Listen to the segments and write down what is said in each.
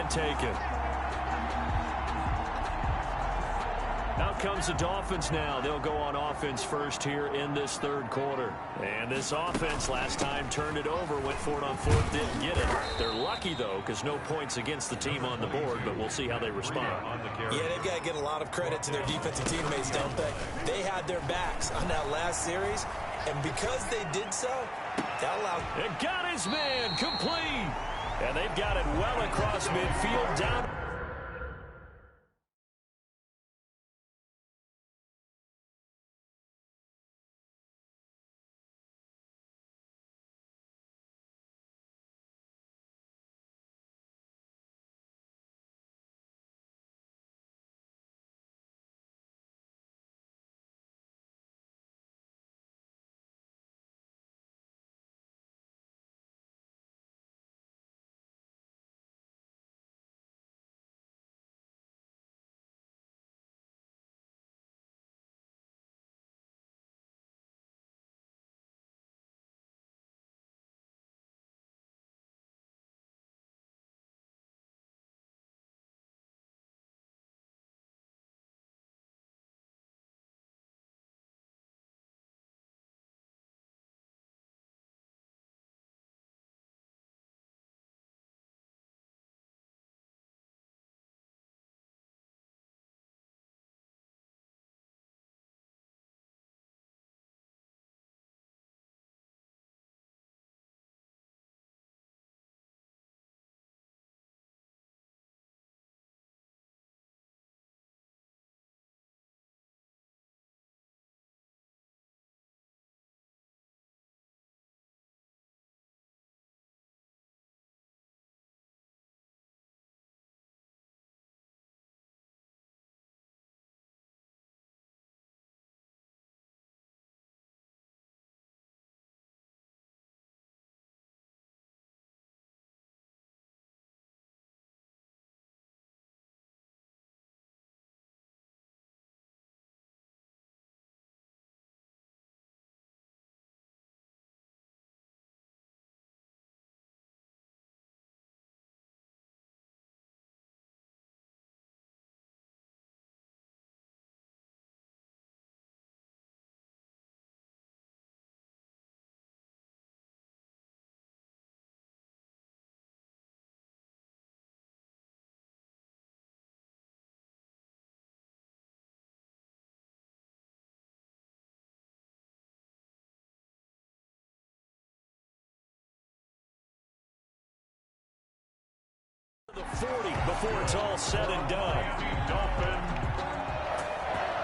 and take it. Out comes the Dolphins now. They'll go on offense first here in this third quarter. And this offense last time turned it over, went for it on fourth, didn't get it. They're lucky, though, because no points against the team on the board, but we'll see how they respond. Yeah, they've got to get a lot of credit to their defensive teammates, don't they? They had their backs on that last series, and because they did so, that allowed... It got his man complete. And they've got it well across midfield down. The 40 before it's all said and done.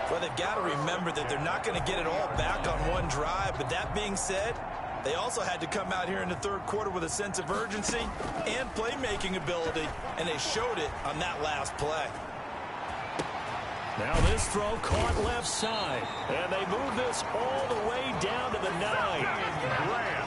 Well, they've got to remember that they're not going to get it all back on one drive. But that being said, they also had to come out here in the third quarter with a sense of urgency and playmaking ability, and they showed it on that last play. Now this throw caught left side, and they move this all the way down to the 9.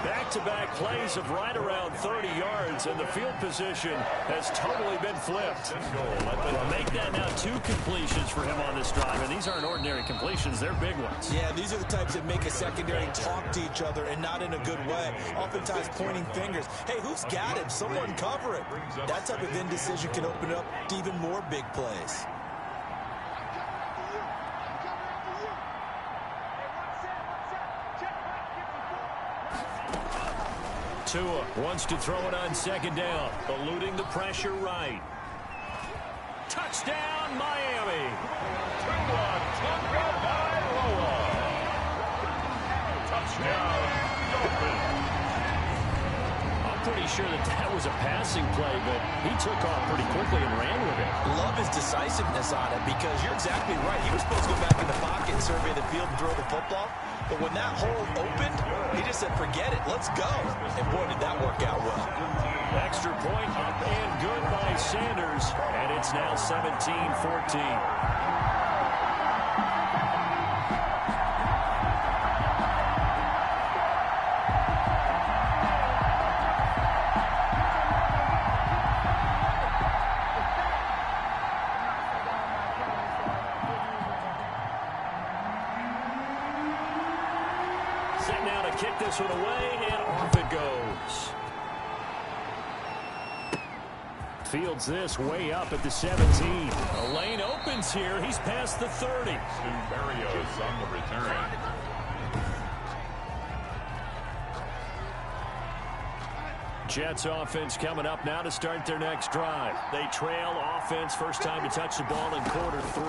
Back-to-back plays of right around 30 yards, and the field position has totally been flipped. Well, make that now 2 completions for him on this drive, and these aren't ordinary completions. They're big ones. Yeah, these are the types that make a secondary talk to each other, and not in a good way. Oftentimes pointing fingers. Hey, who's got him? Someone cover it. That type of indecision can open up to even more big plays. Tua wants to throw it on second down, eluding the pressure right. Touchdown, Miami. Tua Tagovailoa. Touchdown, Dolphins. I'm pretty sure that was a passing play, but he took off pretty quickly and ran with it. Love his decisiveness on it, because you're exactly right. He was supposed to go back in the pocket and survey the field and throw the football. But when that hole opened, he just said, forget it, let's go. And boy, did that work out well. Extra point up and good by Sanders. And it's now 17-14. Set now to kick this one away, and off it goes. fields this way up at the 17. The lane opens here. He's past the 30. Barrios on the return. Jets offense coming up now to start their next drive. They trail offense, first time to touch the ball in quarter 3,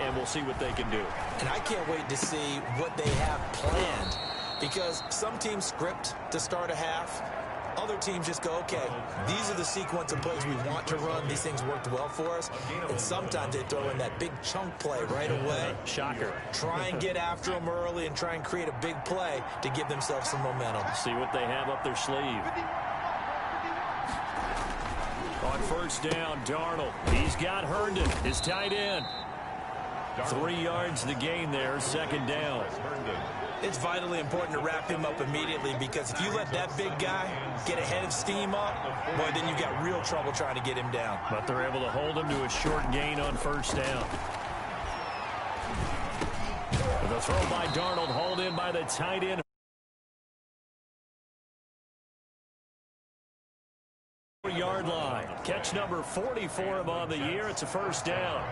and we'll see what they can do. And I can't wait to see what they have planned, because some teams script to start a half. Other teams just go, okay, these are the sequence of plays we want to run. These things worked well for us. And sometimes they throw in that big chunk play right away. Shocker. Try and get after them early and try and create a big play to give themselves some momentum. See what they have up their sleeve. On first down, Darnold. He's got Herndon, his tight end. 3 yards to gain there, second down. It's vitally important to wrap him up immediately, because if you let that big guy get ahead of steam up, boy, then you've got real trouble trying to get him down. But they're able to hold him to a short gain on first down. The throw by Darnold, hauled in by the tight end. Yard line. Catch number 40 for him on the year. It's a first down.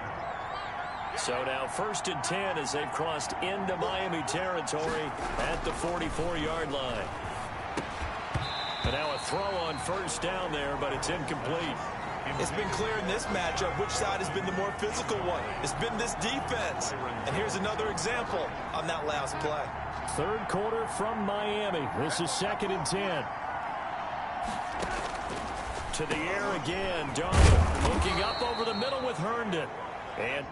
So now 1st and 10 as they've crossed into Miami territory at the 44-yard line. And now a throw on first down there, but it's incomplete. It's been clear in this matchup which side has been the more physical one. It's been this defense. And here's another example on that last play. Third quarter from Miami. This is 2nd and 10. To the air again. Darnold looking up over the middle with Herndon. And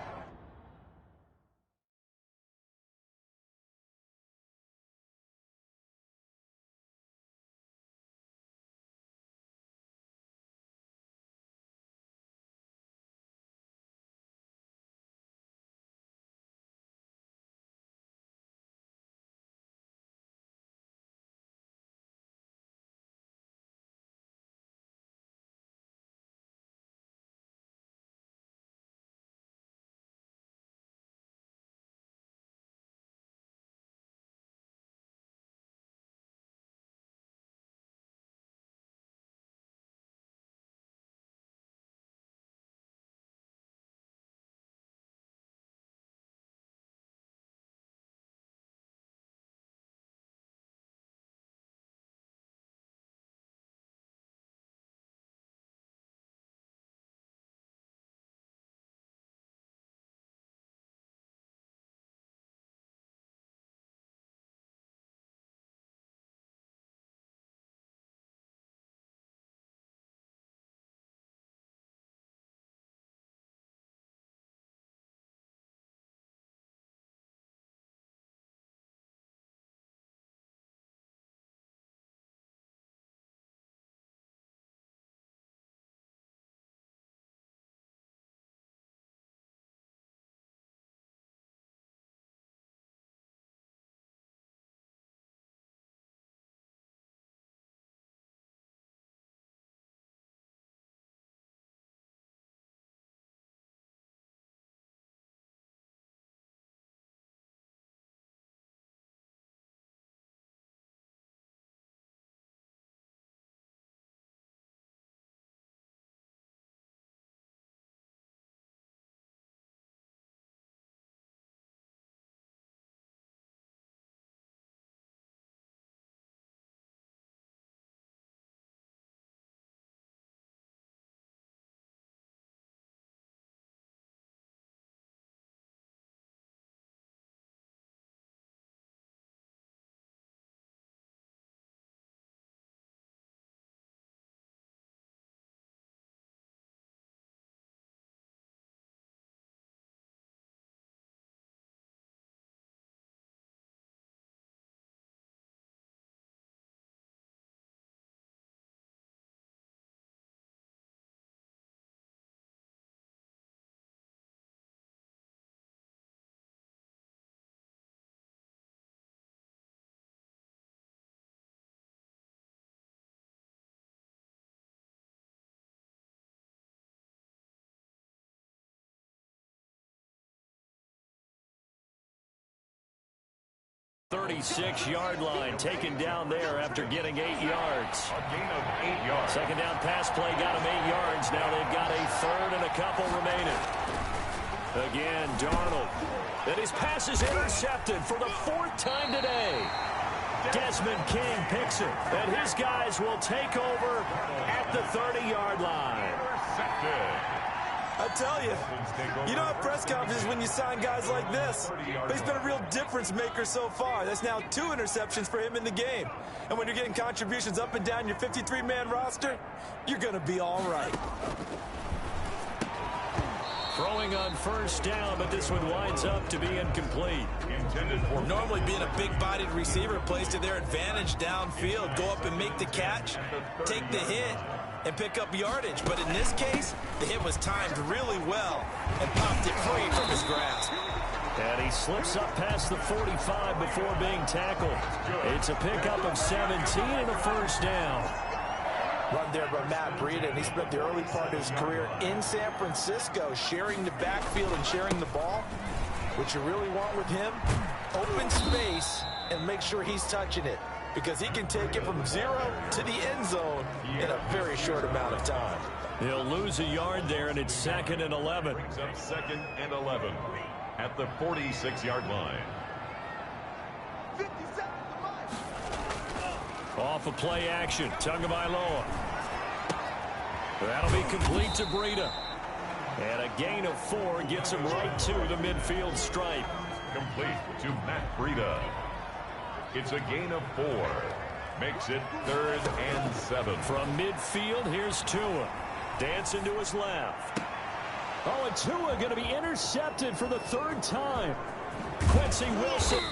36-yard line, taken down there after getting 8 yards. A gain of 8 yards. Second down pass play got him 8 yards. Now they've got a third and a couple remaining. Again, Darnold. And his pass is intercepted for the 4th time today. Desmond King picks it. And his guys will take over at the 30-yard line. Intercepted. I tell you, you don't have press conferences when you sign guys like this. But he's been a real difference maker so far. That's now 2 interceptions for him in the game. And when you're getting contributions up and down your 53-man roster, you're going to be all right. Throwing on first down, but this one winds up to be incomplete. Normally being a big-bodied receiver plays to their advantage downfield. Go up and make the catch, take the hit, and pick up yardage. But in this case, the hit was timed really well and popped it free from his grasp. And he slips up past the 45 before being tackled. It's a pickup of 17 and a first down. Run there by Matt Breida, and he spent the early part of his career in San Francisco sharing the backfield and sharing the ball. What you really want with him, open space and make sure he's touching it, because he can take it from 0 to the end zone in a very short amount of time. He'll lose a yard there, and it's 2nd and 11. Brings up 2nd and 11 at the 46-yard line. Off of play action, Tagovailoa. That'll be complete to Breida. And a gain of 4 gets him right to the midfield stripe. Complete to Matt Breida. It's a gain of 4. Makes it 3rd and 7. From midfield, here's Tua. Dancing to his left. Oh, and Tua going to be intercepted for the 3rd time. Quincy Wilson.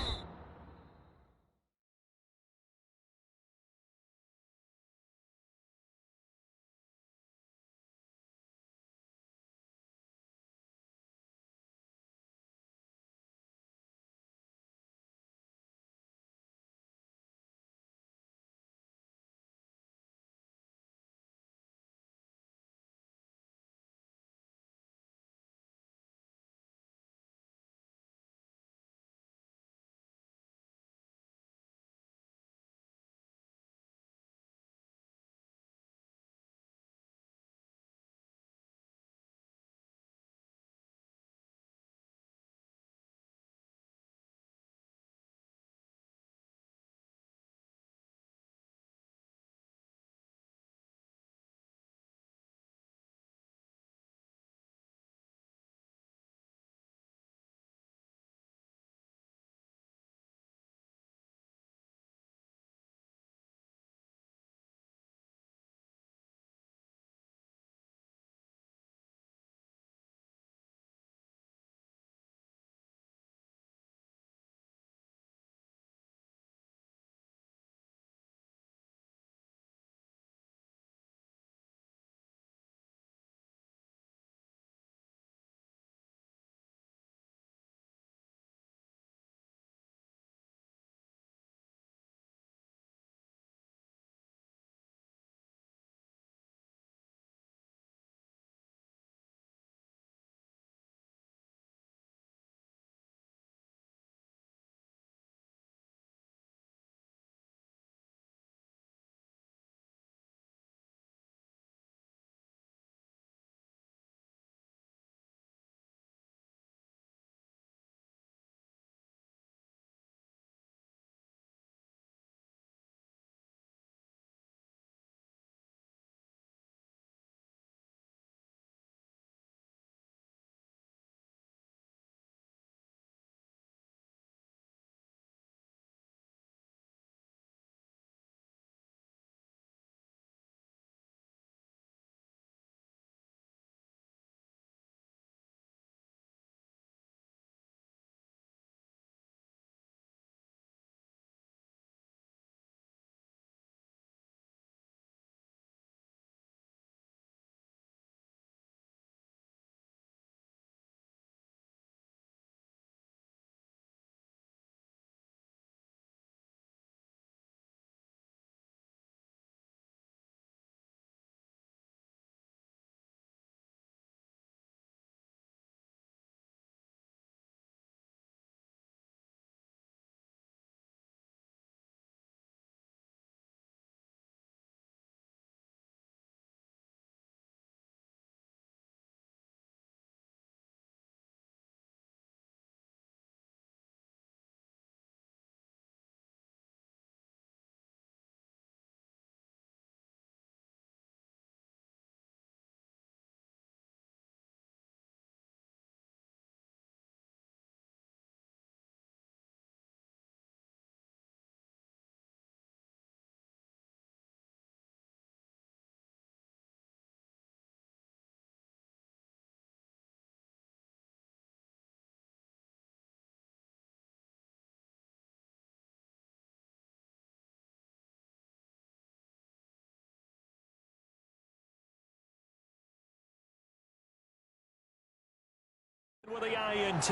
With the INT.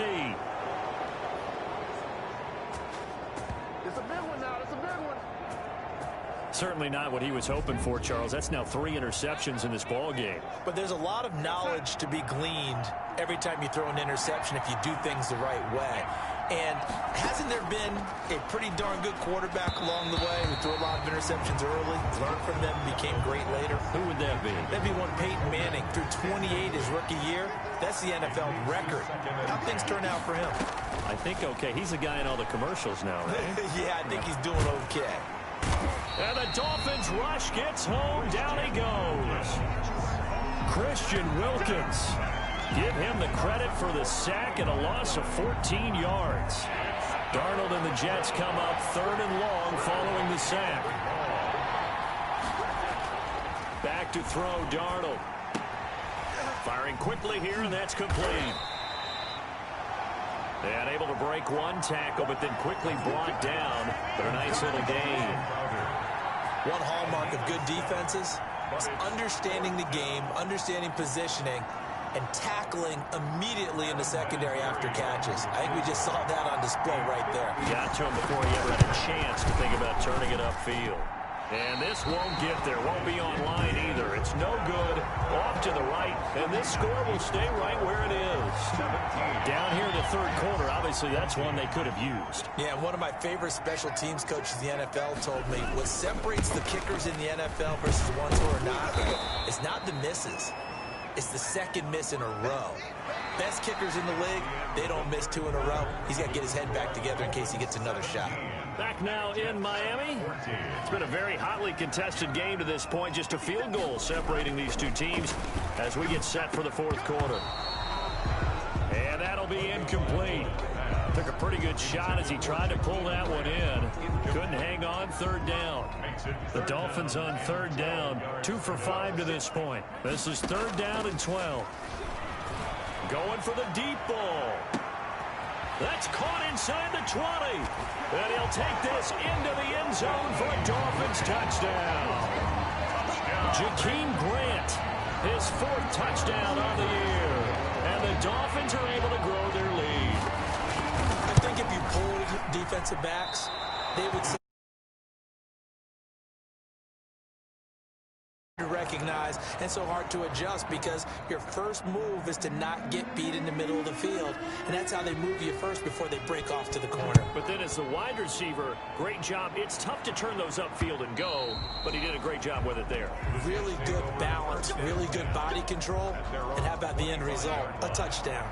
It's a big one now. It's a big one. Certainly not what he was hoping for, Charles. That's now 3 interceptions in this ball game. But there's a lot of knowledge to be gleaned every time you throw an interception if you do things the right way. And hasn't there been a pretty darn good quarterback along the way who threw a lot of interceptions early, learned from them, became great later? Who would that be? That'd be one Peyton Manning. Threw 28 his rookie year. That's the NFL record. How things turn out for him? I think okay. He's the guy in all the commercials now, right? Yeah, I think he's doing okay. And the Dolphins rush gets home. Down he goes. Christian Wilkins. Give him the credit for the sack and a loss of 14 yards. Darnold and the Jets come up 3rd and long following the sack. Back to throw, Darnold. Firing quickly here, and that's complete. And able to break one tackle, but then quickly brought down. But a nice little gain. One hallmark of good defenses is understanding the game, understanding positioning, and tackling immediately in the secondary after catches. I think we just saw that on display right there. Got to him before he ever had a chance to think about turning it upfield. And this won't get there. Won't be online either. It's no good. Off to the right. And this score will stay right where it is. Down here in the 3rd quarter, obviously that's one they could have used. Yeah, one of my favorite special teams coaches in the NFL told me what separates the kickers in the NFL versus ones who are not is not the misses. It's the second miss in a row. Best kickers in the league, they don't miss 2 in a row. He's got to get his head back together in case he gets another shot. Back now in Miami. It's been a very hotly contested game to this point. Just a field goal separating these two teams as we get set for the 4th quarter. And that'll be incomplete. Took a pretty good shot as he tried to pull that one in. Couldn't hang on. 3rd down. The Dolphins on 3rd down. 2 for 5 to this point. This is 3rd down and 12. Going for the deep ball. That's caught inside the 20. And he'll take this into the end zone for a Dolphins touchdown. Jakeem Grant, his 4th touchdown on the year. And the Dolphins are able to grow their lead. I think if you pulled defensive backs, they would say to recognize and so hard to adjust because your first move is to not get beat in the middle of the field, and that's how they move you first before they break off to the corner. But then as the wide receiver, great job. It's tough to turn those upfield and go, but he did a great job with it there. Really good balance, really good body control, and how about the end result? A touchdown.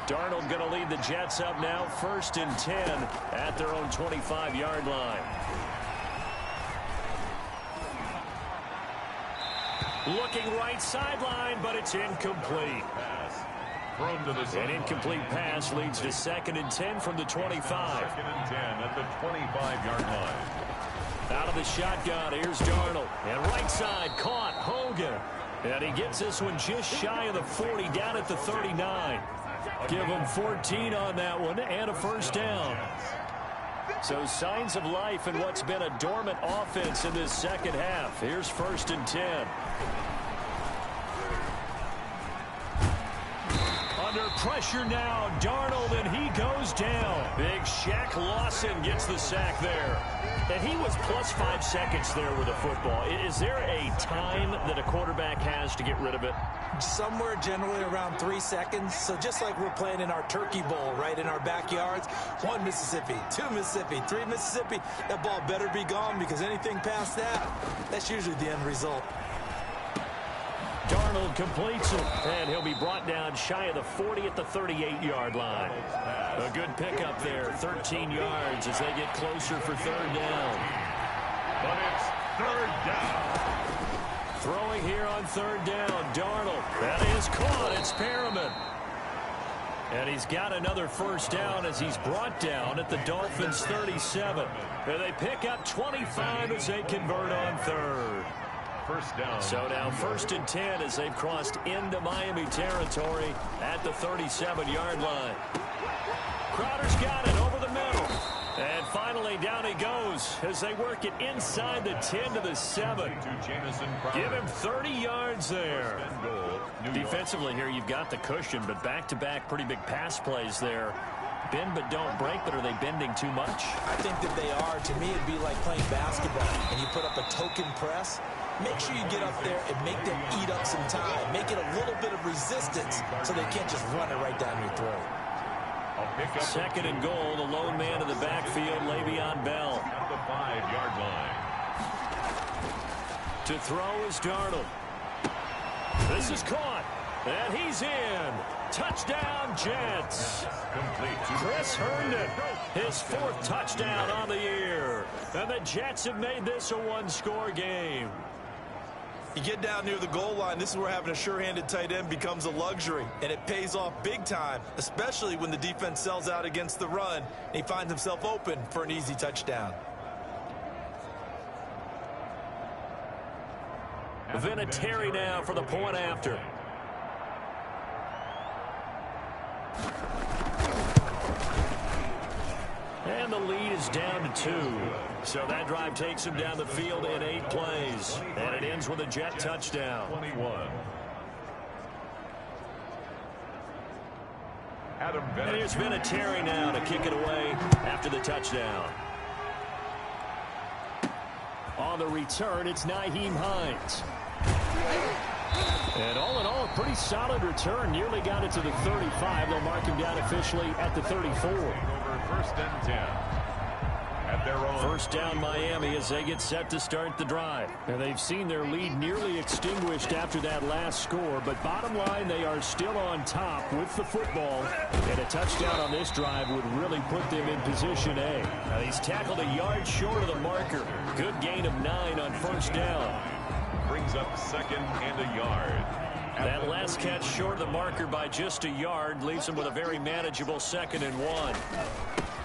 Darnold going to lead the Jets up now, 1st and 10 at their own 25-yard line. Looking right sideline, but it's incomplete. An incomplete pass leads to 2nd and 10 from the 25. 2nd and 10 at the 25-yard line. Out of the shotgun, here's Darnold. And right side, caught, Hogan. And he gets this one just shy of the 40, down at the 39. Give him 14 on that one, and a 1st down. So signs of life in what's been a dormant offense in this 2nd half. Here's 1st and 10. Under pressure now, Darnold, and he goes down. Big Shaq Lawson gets the sack there. And he was plus 5 seconds there with the football. Is there a time that a quarterback has to get rid of it? Somewhere generally around 3 seconds. So just like we're playing in our turkey bowl, right, in our backyards, 1 Mississippi, 2 Mississippi, 3 Mississippi, that ball better be gone because anything past that, that's usually the end result. Darnold completes it, and he'll be brought down shy of the 40 at the 38-yard line. A good pickup there, 13 yards as they get closer for 3rd down. But it's 3rd down. Throwing here on 3rd down, Darnold. That is caught. It's Perriman. And he's got another 1st down as he's brought down at the Dolphins' 37. And they pick up 25 as they convert on 3rd. 1st down. So now 1st and 10 as they've crossed into Miami territory at the 37-yard line. Crowder's got it over the middle. And finally down he goes as they work it inside the 10 to the 7. Give him 30 yards there. Defensively here, you've got the cushion, but back-to-back pretty big pass plays there. Bend but don't break, but are they bending too much? I think that they are. To me, it'd be like playing basketball, and you put up a token press. Make sure you get up there and make them eat up some time. Make it a little bit of resistance so they can't just run it right down your throat. Second and goal, the lone man in the backfield, Le'Veon Bell. At the 5-yard line. To throw is Darnold. This is caught, and he's in. Touchdown, Jets. Chris Herndon, his 4th touchdown on the year. And the Jets have made this a one-score game. You get down near the goal line, this is where having a sure-handed tight end becomes a luxury, and it pays off big time, especially when the defense sells out against the run, and he finds himself open for an easy touchdown. Vinatieri now for the point after. And the lead is down to 2. So that drive takes him down the field in 8 plays. And it ends with a Jet touchdown. 21. And here's Vinatieri now to kick it away after the touchdown. On the return, it's Nyheim Hines. And all in all, a pretty solid return. Nearly got it to the 35. They'll mark him down officially at the 34. Over 1st and 10. At their own. First down Miami as they get set to start the drive. And they've seen their lead nearly extinguished after that last score. But bottom line, they are still on top with the football. And a touchdown on this drive would really put them in position A. Now he's tackled a yard short of the marker. Good gain of 9 on first down. Brings up 2nd and a yard. That last catch short of the marker by just a yard leaves him with a very manageable 2nd and 1.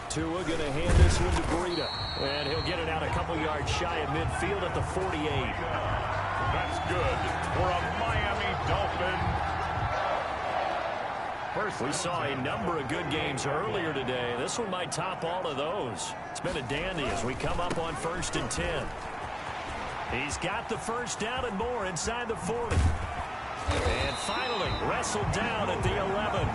Tua going to hand this one to Breida. And he'll get it out a couple yards shy of midfield at the 48. That's good for a Miami Dolphin. We saw a number of good games earlier today. This one might top all of those. It's been a dandy as we come up on 1st and 10. He's got the first down and more inside the 40. And finally wrestled down at the 11.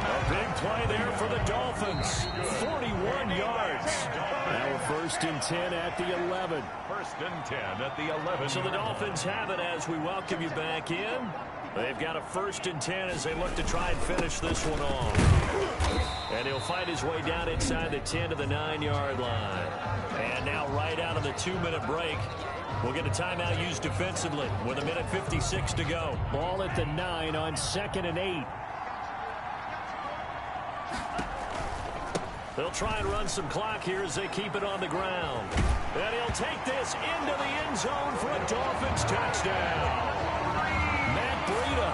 A big play there for the Dolphins. 41 yards. Now we're 1st and 10 at the 11. 1st and 10 at the 11. So the Dolphins have it as we welcome you back in. They've got a 1st and 10 as they look to try and finish this one off. And he'll fight his way down inside the 10 to the 9-yard line. And now right out of the 2-minute break, we'll get a timeout used defensively with 1:56 to go. Ball at the 9 on 2nd and 8. They'll try and run some clock here as they keep it on the ground. And he'll take this into the end zone for a Dolphins touchdown. Matt Breida,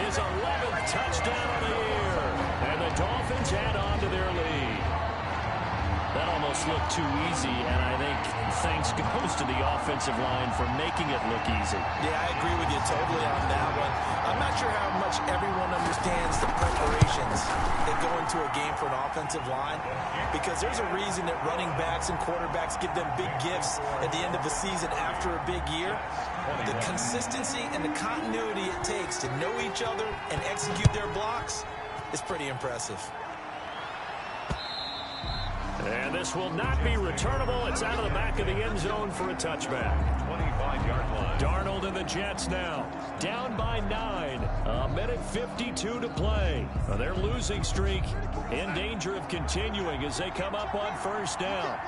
his 11th touchdown of the year. And the Dolphins add on to their lead. That almost looked too easy, and I think thanks goes to the offensive line for making it look easy. Yeah, I agree with you totally on that one. I'm not sure how much everyone understands the preparations that go into a game for an offensive line, because there's a reason that running backs and quarterbacks give them big gifts at the end of the season after a big year. The consistency and the continuity it takes to know each other and execute their blocks is pretty impressive. And this will not be returnable. It's out of the back of the end zone for a touchback. 25-yard line. Darnold and the Jets now down by 9. 1:52 to play. Their losing streak in danger of continuing as they come up on first down.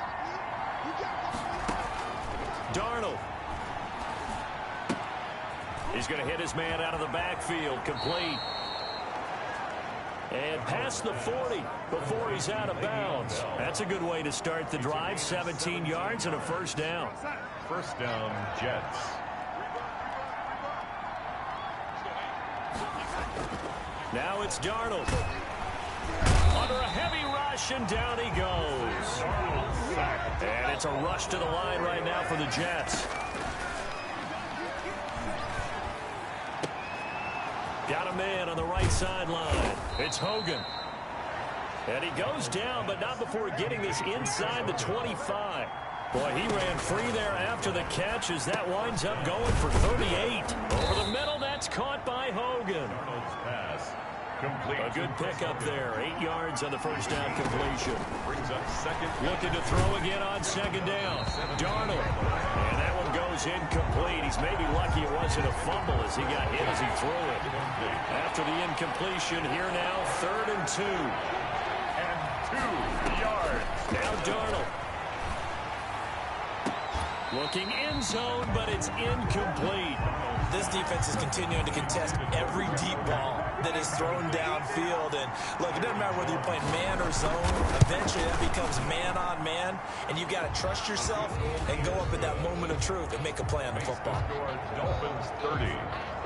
Darnold. He's going to hit his man out of the backfield. Complete. And past the 40 before he's out of bounds. That's a good way to start the drive. 17 yards and a first down. First down, Jets. Now it's Darnold. Under a heavy rush, and down he goes. And it's a rush to the line right now for the Jets. Got a man on the right sideline. It's Hogan. And he goes down, but not before getting this inside the 25. Boy, he ran free there after the catch as that winds up going for 38. Over the middle, that's caught by Hogan. Pass. Complete. A good pickup there. 8 yards on the first down completion. Brings up second. Looking to throw again on second down. Darnold. And that one goes incomplete. He's maybe lucky it wasn't a fumble as he got hit as he threw it. After the incompletion, here now, 3rd and 2. And 2 yards. Now Darnold. Looking end zone, but it's incomplete. This defense is continuing to contest every deep ball that is thrown downfield. And look, it doesn't matter whether you're playing man or zone. Eventually, that becomes man on man. And you've got to trust yourself and go up at that moment of truth and make a play on the football. Dolphins 30.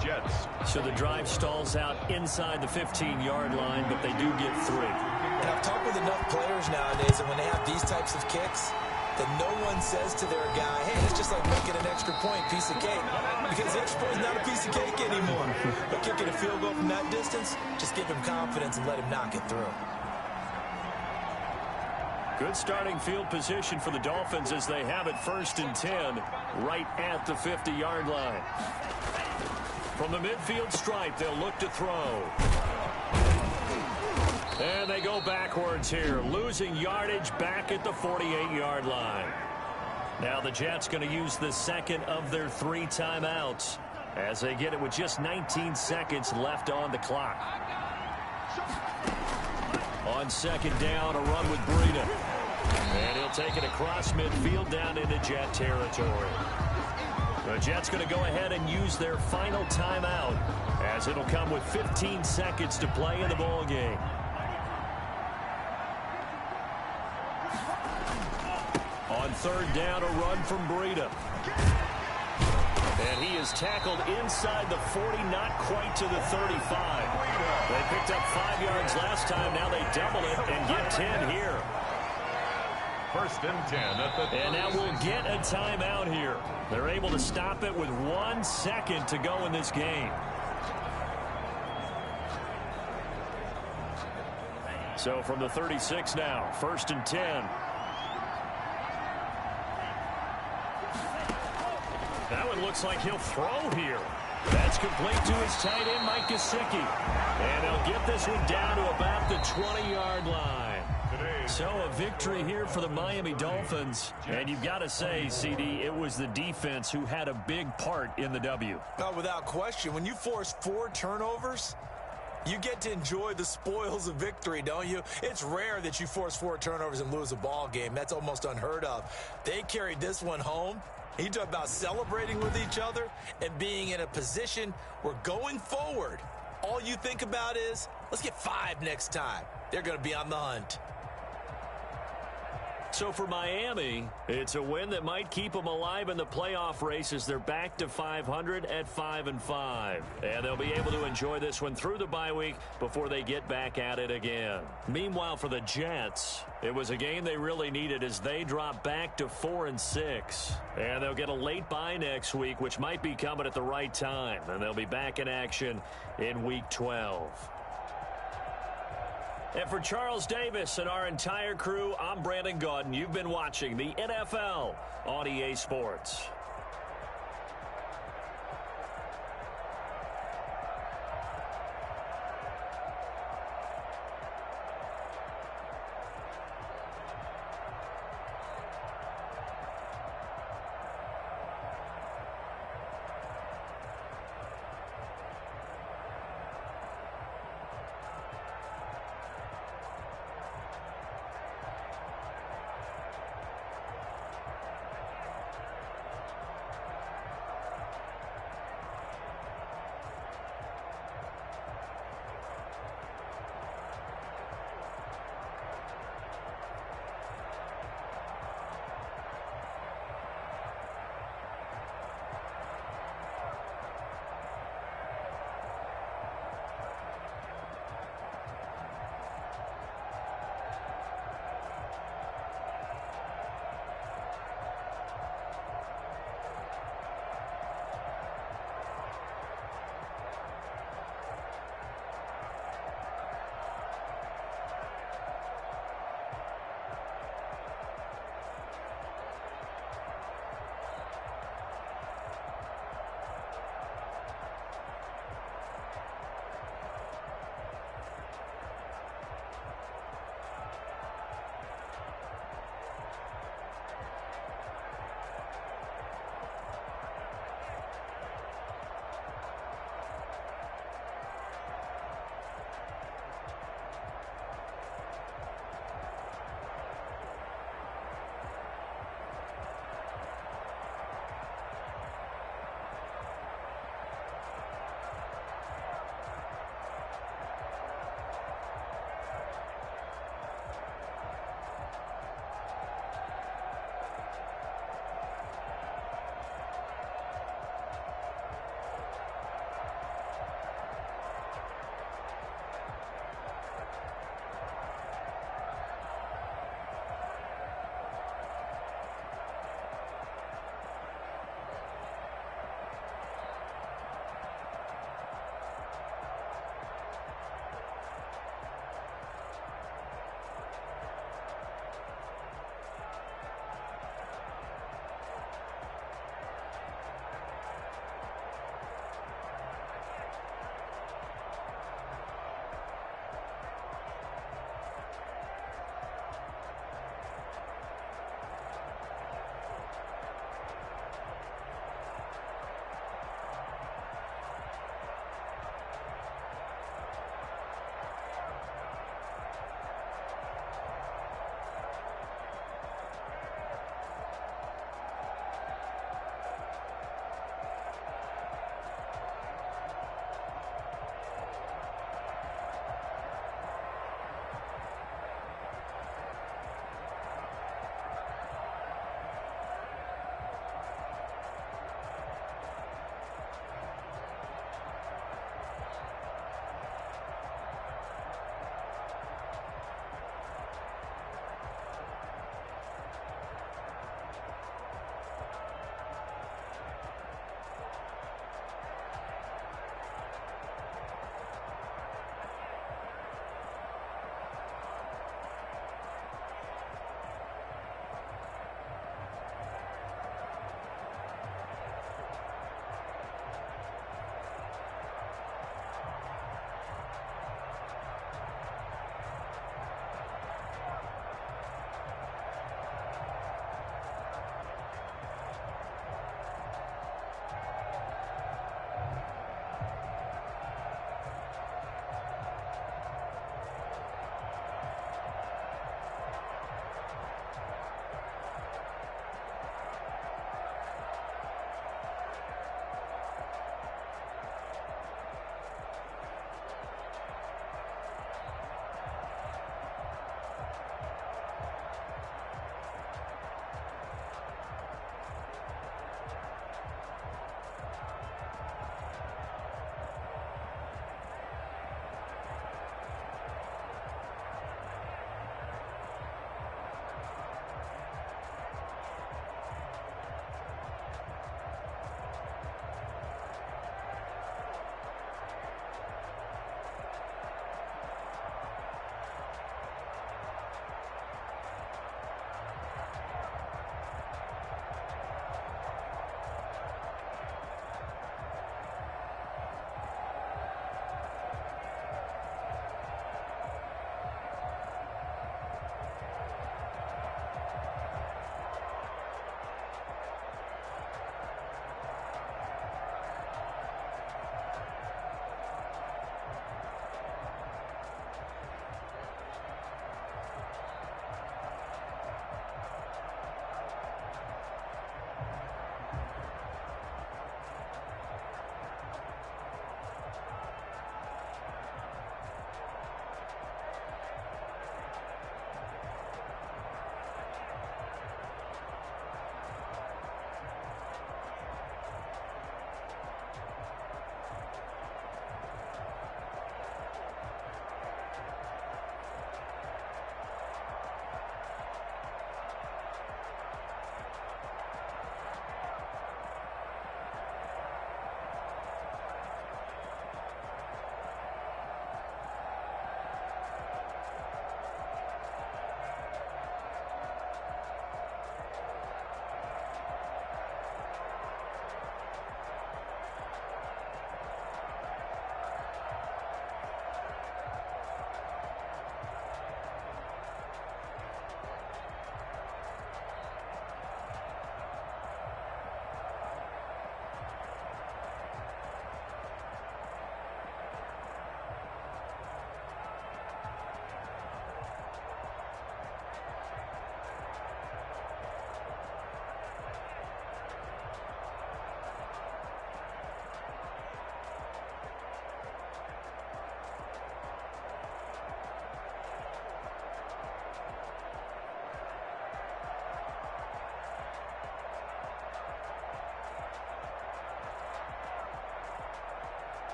Jets. So the drive stalls out inside the 15-yard line, but they do get 3. And I've talked with enough players nowadays that when they have these types of kicks, that no one says to their guy, hey, it's just like making an extra point, piece of cake. Because the extra point is not a piece of cake anymore. But kicking a field goal from that distance, just give him confidence and let him knock it through. Good starting field position for the Dolphins as they have it 1st and 10 right at the 50-yard line. From the midfield stripe, they'll look to throw. And they go backwards here, losing yardage back at the 48-yard line. Now the Jets going to use the second of their 3 timeouts as they get it with just 19 seconds left on the clock. On second down, a run with Breida. And he'll take it across midfield down into Jet territory. The Jets going to go ahead and use their final timeout as it'll come with 15 seconds to play in the ball game. On 3rd down, a run from Breida. And he is tackled inside the 40, not quite to the 35. They picked up 5 yards last time. Now they double it and get 10 here. 1st and 10 at the 36. And now we'll get a timeout here. They're able to stop it with 1 second to go in this game. So from the 36 now, 1st and 10. That one looks like he'll throw here. That's complete to his tight end, Mike Gesicki. And he'll get this one down to about the 20-yard line. So a victory here for the Miami Dolphins. And you've got to say, CD, it was the defense who had a big part in the W. No, without question. When you force 4 turnovers, you get to enjoy the spoils of victory, don't you? It's rare that you force 4 turnovers and lose a ball game. That's almost unheard of. They carried this one home. You talk about celebrating with each other and being in a position where going forward, all you think about is, let's get 5 next time. They're going to be on the hunt. So for Miami, it's a win that might keep them alive in the playoff race as they're back to 500 at 5-5. And they'll be able to enjoy this one through the bye week before they get back at it again. Meanwhile, for the Jets, it was a game they really needed as they drop back to 4-6. And they'll get a late bye next week, which might be coming at the right time. And they'll be back in action in Week 12. And for Charles Davis and our entire crew, I'm Brandon Gaudin. You've been watching the NFL on EA Sports.